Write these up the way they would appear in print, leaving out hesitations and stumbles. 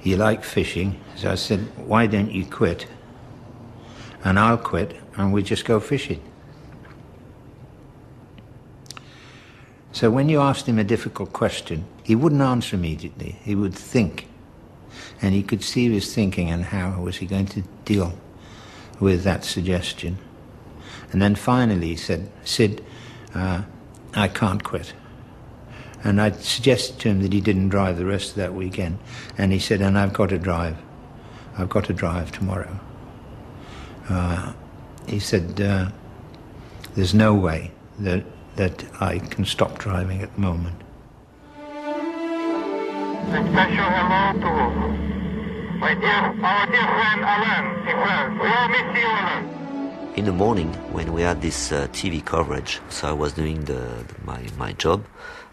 you like fishing. So I said, why don't you quit? And I'll quit, and we just go fishing. So when you asked him a difficult question, he wouldn't answer immediately. He would think. And he could see he was thinking, and how was he going to deal with that suggestion. And then finally he said, Sid, I can't quit. And I suggested to him that he didn't drive the rest of that weekend. And he said, and I've got to drive. I've got to drive tomorrow. He said, there's no way that I can stop driving at the moment. A special hello to our dear friend Alan in France. We all miss you, Alan. In the morning, when we had this TV coverage, so I was doing my job,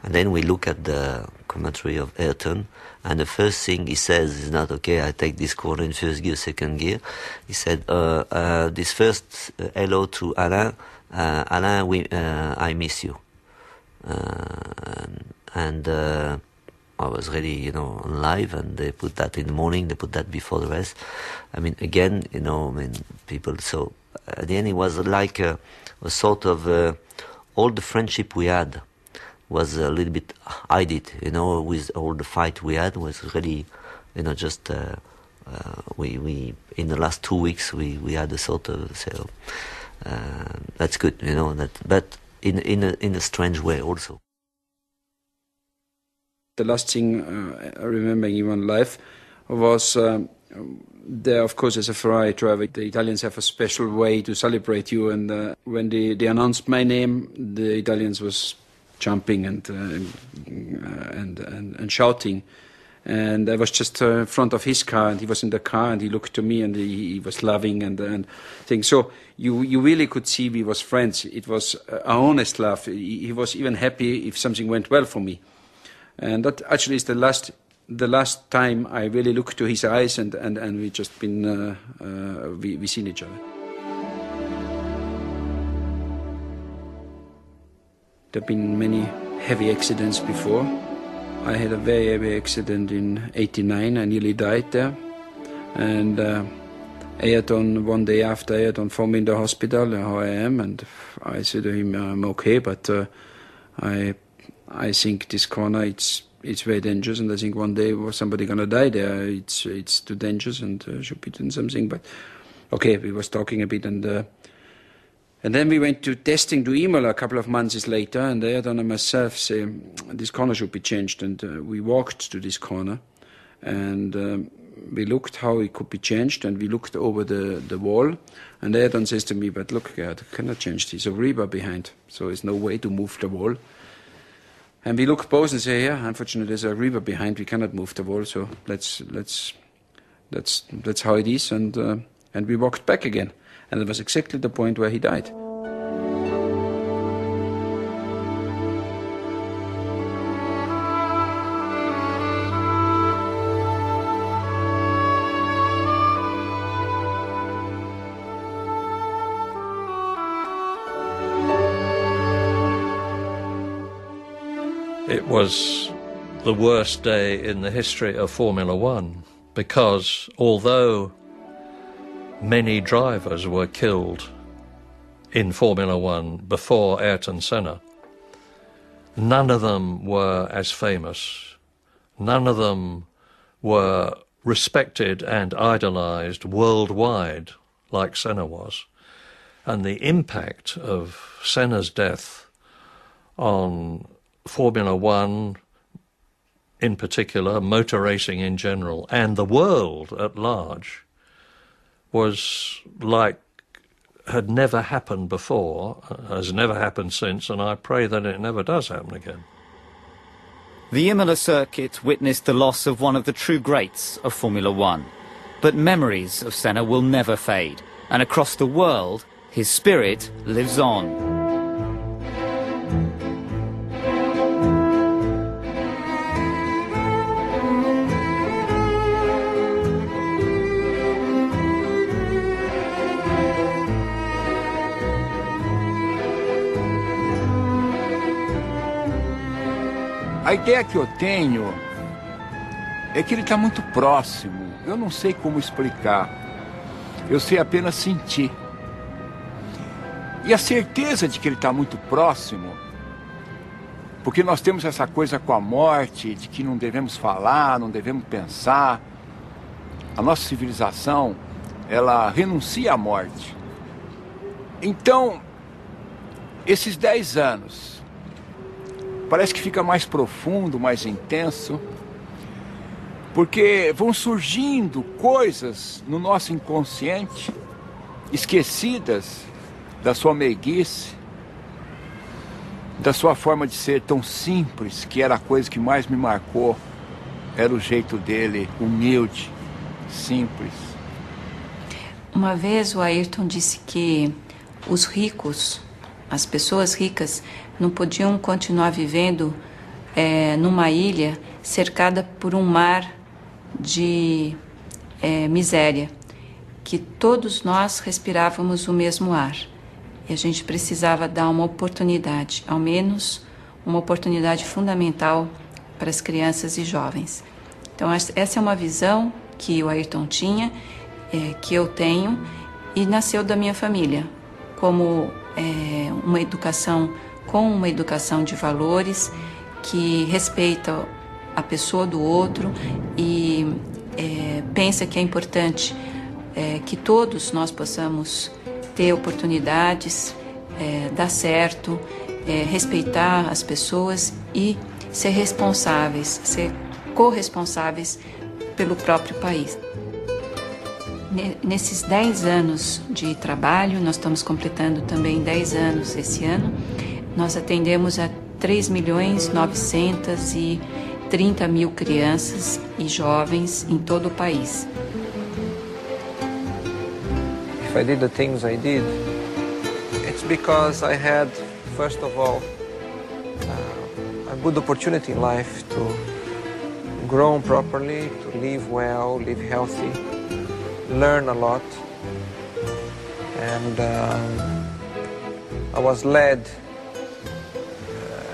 and then we look at the commentary of Ayrton, and the first thing he says is not, okay, I take this corner in first gear, second gear. He said, this first hello to Alain, Alain, I miss you. And I was really, on live, and they put that in the morning, they put that before the rest. I mean, again, people, so at the end it was like a sort of, all the friendship we had was a little bit hidden, with all the fight we had was really, just, we in the last 2 weeks, we had a sort of, so, that's good, but in a strange way also. The last thing I remember in my life was there, of course, as a Ferrari driver, the Italians have a special way to celebrate you. And when they announced my name, the Italians was jumping and shouting. And I was just in front of his car, and he was in the car, and he looked to me, and he was laughing and things. So you really could see we was friends. It was an honest laugh. He was even happy if something went well for me. And that actually is the last time I really looked to his eyes, and we just been we seen each other. There have been many heavy accidents before. I had a very heavy accident in '89. I nearly died there, and Ayrton, one day after, Ayrton found me in the hospital, how I am, and I said to him, I'm okay, but I think this corner, it's very dangerous, and I think one day somebody gonna die there. It's too dangerous, and should be doing something. But okay, we was talking a bit, and then we went to testing to Imola a couple of months later, and Ayrton and myself say this corner should be changed, and we walked to this corner, and we looked how it could be changed, and we looked over the wall, and Ayrton says to me, but look, Gerhard, I cannot change this. There's a rebar behind, so there's no way to move the wall. And we look both and say, yeah, unfortunately there's a river behind, we cannot move the wall, so that's how it is, and we walked back again. And it was exactly the point where he died. It was the worst day in the history of Formula One, because although many drivers were killed in Formula One before Ayrton Senna, none of them were as famous. None of them were respected and idolized worldwide like Senna was. And the impact of Senna's death on Formula One in particular, motor racing in general, and the world at large, was like had never happened before, has never happened since, and I pray that it never does happen again. The Imola circuit witnessed the loss of one of the true greats of Formula One. But memories of Senna will never fade, and across the world, his spirit lives on. A ideia que eu tenho é que ele está muito próximo. Eu não sei como explicar. Eu sei apenas sentir. E a certeza de que ele está muito próximo, porque nós temos essa coisa com a morte, de que não devemos falar, não devemos pensar. A nossa civilização, ela renuncia à morte. Então, esses 10 anos, parece que fica mais profundo, mais intenso, porque vão surgindo coisas no nosso inconsciente, esquecidas da sua meiguice, da sua forma de ser tão simples, que era a coisa que mais me marcou, era o jeito dele, humilde, simples. Uma vez o Ayrton disse que os ricos, as pessoas ricas, não podiam continuar vivendo numa ilha cercada por um mar de miséria, que todos nós respirávamos o mesmo ar e a gente precisava dar uma oportunidade, ao menos uma oportunidade fundamental para as crianças e jovens. Então essa é uma visão que o Ayrton tinha, que eu tenho, e nasceu da minha família, como uma educação de valores que respeita a pessoa do outro e pensa que é importante que todos nós possamos ter oportunidades, dar certo, respeitar as pessoas e ser responsáveis, ser corresponsáveis pelo próprio país. Nesses 10 anos de trabalho, nós estamos completando também 10 anos esse ano, nós atendemos a 3.930.000 crianças e jovens em todo o país. If I did the things I did, it's because I had, first of all, a good opportunity in life to grow properly, to live well, live healthy, learn a lot, and I was led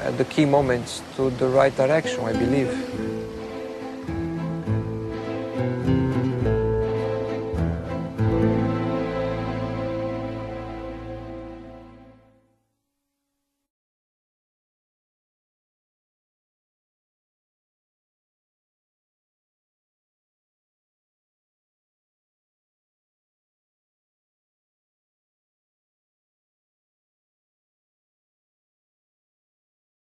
at the key moments to the right direction, I believe.